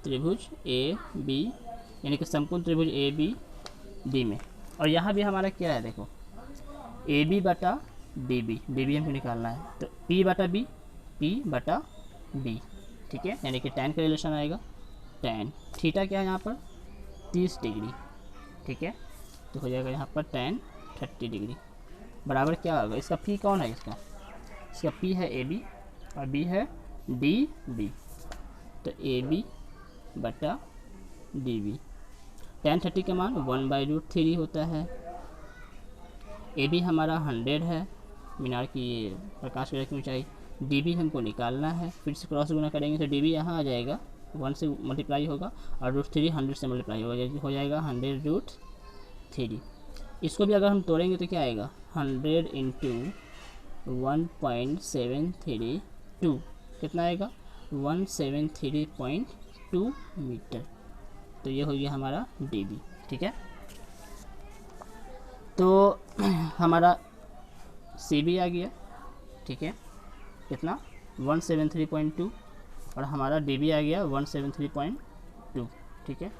त्रिभुज ए बी, यानी कि समकोण त्रिभुज ए बी डी में। और यहाँ भी हमारा क्या है, देखो ए बी बटा डी बी, डी बी हमको निकालना है। तो पी बटा बी ठीक है, यानी कि tan का रिलेशन आएगा, tan थीटा क्या है यहाँ पर 30 डिग्री, ठीक है। तो हो जाएगा यहाँ पर tan 30 डिग्री बराबर क्या होगा, इसका पी कौन है, इसका पी है ए बी और बी है डी बी। तो ए बी बटा डी बी, tan 30 का मान 1/√3 होता है। ए बी हमारा 100 है, मीनार की ये प्रकाश की ऊंचाई। डी बी हमको निकालना है, फिर से क्रॉस गुना करेंगे तो डी बी यहाँ आ जाएगा, 1 से मल्टीप्लाई होगा और √3 100 से मल्टीप्लाई होगा, हो जाएगा 100√3। इसको भी अगर हम तोड़ेंगे तो क्या आएगा 100 × 1.732, कितना आएगा 173.2 मीटर। तो ये हो गया हमारा डी बी, ठीक है। तो हमारा सी बी आ गया, ठीक है, कितना 173.2 और हमारा डी बी आ गया 173.2, ठीक है।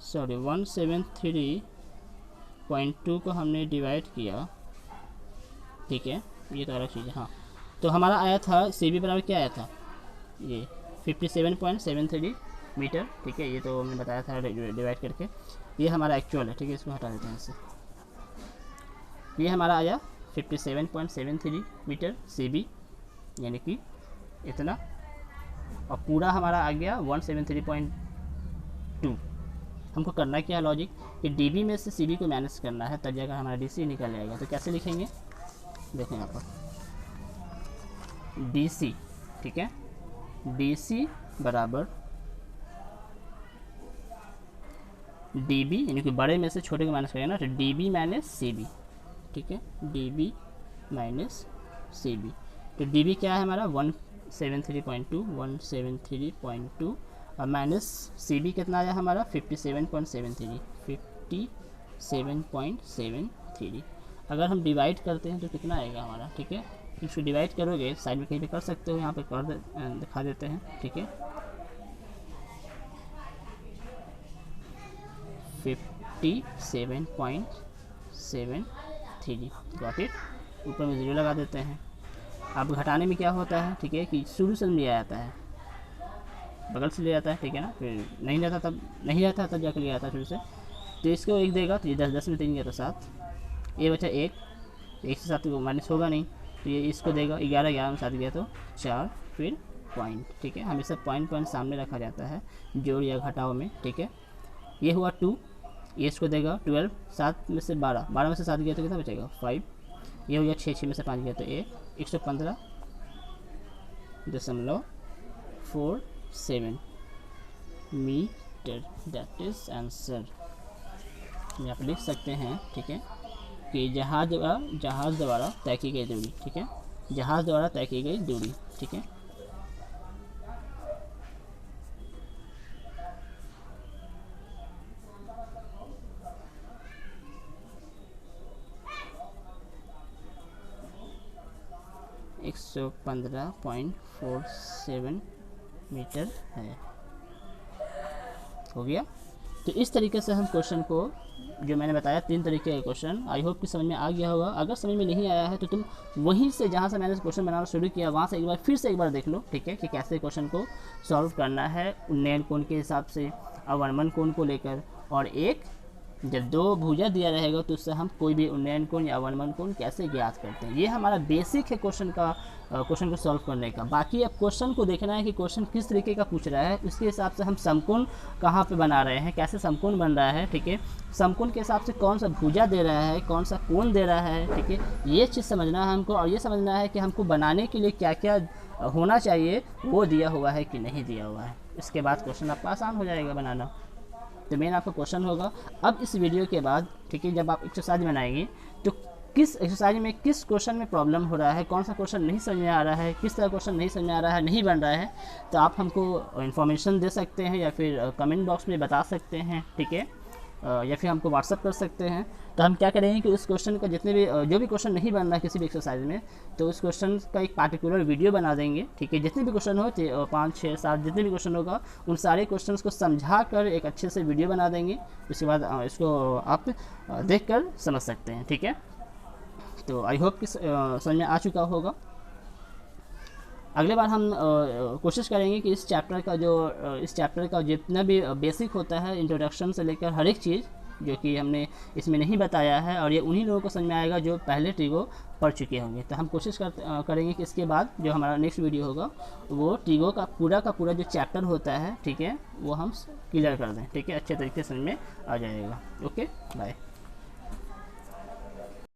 सॉरी 173.2 को हमने डिवाइड किया, ठीक है, ये तो अलग चीज़ है। हाँ, तो हमारा आया था सी बी बराबर क्या आया था, ये 57.73 मीटर, ठीक है। ये तो हमने बताया था डिवाइड करके। ये हमारा एक्चुअल है, ठीक है, इसको हटा देते हैं इससे। ये हमारा आया 57.73 मीटर सी बी, यानी कि इतना, और पूरा हमारा आ गया 173.2। हमको करना क्या है लॉजिक, कि डी बी में से सी बी को माइनस करना है, तब जाकर हमारा डी सी निकल जाएगा। तो कैसे लिखेंगे, देखें यहाँ पर डी सी, ठीक है, डी सी बराबर डी बी, यानी कि बड़े में से छोटे को माइनस करेंगे ना, तो D B minus C B, ठीक है, D B minus C B. तो डी बी क्या है हमारा 173.2 और माइनस सी बी कितना आया हमारा 57.73। अगर हम डिवाइड करते हैं तो कितना आएगा हमारा, ठीक है। इसको डिवाइड करोगे साइड में कहीं पे कर सकते हो, यहाँ पे कर दिखा देते हैं, ठीक है। 57.73, गॉट इट। ऊपर में 0 लगा देते हैं। अब घटाने में क्या होता है, ठीक है, कि शुरू से लिया जाता है, बगल से ले जाता है, ठीक है ना, फिर नहीं रहता तब जाकर ले आता है शुरू से। तो इसको 1 देगा, तो ये 10 में 3 गया तो 7, ये बचा 1, 1 से 7 को माइनस होगा नहीं, तो ये इसको देगा 11 में 7 गया तो 4, फिर पॉइंट, ठीक है। हमेशा पॉइंट सामने रखा जाता है जोड़ या घटाव में, ठीक है। ये हुआ 2, ये इसको देगा 12, 7 में से 12 में से 7 गया तो कितना बचेगा 5, ये हो गया 6 में से 5 गया तो 115.47 मीटर, दैट इज आंसर। यहाँ पर लिख सकते हैं, ठीक है, कि जहाज द्वारा तय की गई दूरी, ठीक है, जहाज द्वारा तय की गई दूरी, ठीक है। 115.47 मीटर है। हो गया। तो इस तरीके से हम क्वेश्चन को, जो मैंने बताया 3 तरीके के क्वेश्चन, आई होप कि समझ में आ गया होगा। अगर समझ में नहीं आया है तो तुम वहीं से जहाँ से मैंने क्वेश्चन बनाना शुरू किया वहाँ से फिर से एक बार देख लो, ठीक है, कि कैसे क्वेश्चन को सॉल्व करना है उन्नयन कोण के हिसाब से, अवनमन कोण को लेकर। और एक जब 2 भुजा दिया रहेगा तो उससे हम कोई भी उन्नयन कोण या अवनमन कोण कैसे ज्ञात करते हैं। ये हमारा बेसिक है क्वेश्चन को सॉल्व करने का। बाकी अब क्वेश्चन को देखना है कि क्वेश्चन किस तरीके का पूछ रहा है, उसके हिसाब से हम समकोण कहाँ पे बना रहे हैं, कैसे समकोण बन रहा है, ठीक है। समकोण के हिसाब से कौन सा भुजा दे रहा है, कौन सा कोण दे रहा है, ठीक है। ये चीज़ समझना है हमको, और ये समझना है कि हमको बनाने के लिए क्या क्या होना चाहिए, वो दिया हुआ है कि नहीं दिया हुआ है। इसके बाद क्वेश्चन आपका आसान हो जाएगा बनाना। तो मेन आपका क्वेश्चन होगा। अब इस वीडियो के बाद, ठीक है, जब आप एक्सरसाइज बनाएंगे तो किस एक्सरसाइज में किस क्वेश्चन में प्रॉब्लम हो रहा है, कौन सा क्वेश्चन नहीं समझ में आ रहा है, किस तरह क्वेश्चन नहीं समझ में आ रहा है, नहीं बन रहा है, तो आप हमको इन्फॉर्मेशन दे सकते हैं या फिर कमेंट बॉक्स में बता सकते हैं, ठीक है, या फिर हमको व्हाट्सअप कर सकते हैं। तो हम क्या करेंगे कि उस क्वेश्चन का जितने भी जो भी क्वेश्चन नहीं बन रहा है किसी भी एक्सरसाइज में, तो उस क्वेश्चन का एक पार्टिकुलर वीडियो बना देंगे, ठीक है। जितने भी क्वेश्चन हो, 5, 6, 7 जितने भी क्वेश्चन होगा, उन सारे क्वेश्चंस को समझा कर एक अच्छे से वीडियो बना देंगे। उसके बाद इसको आप देख कर समझ सकते हैं, ठीक है। तो आई होप कि समझ में आ चुका होगा। अगले बार हम कोशिश करेंगे कि इस चैप्टर का जितना भी बेसिक होता है, इंट्रोडक्शन से लेकर हर एक चीज़ जो कि हमने इसमें नहीं बताया है, और ये उन्हीं लोगों को समझ में आएगा जो पहले ट्रिगो पढ़ चुके होंगे। तो हम कोशिश करेंगे कि इसके बाद जो हमारा नेक्स्ट वीडियो होगा वो ट्रिगो का पूरा जो चैप्टर होता है, ठीक है, वो हम क्लियर कर दें, ठीक है, अच्छे तरीके से समझ में आ जाएगा। Okay, bye.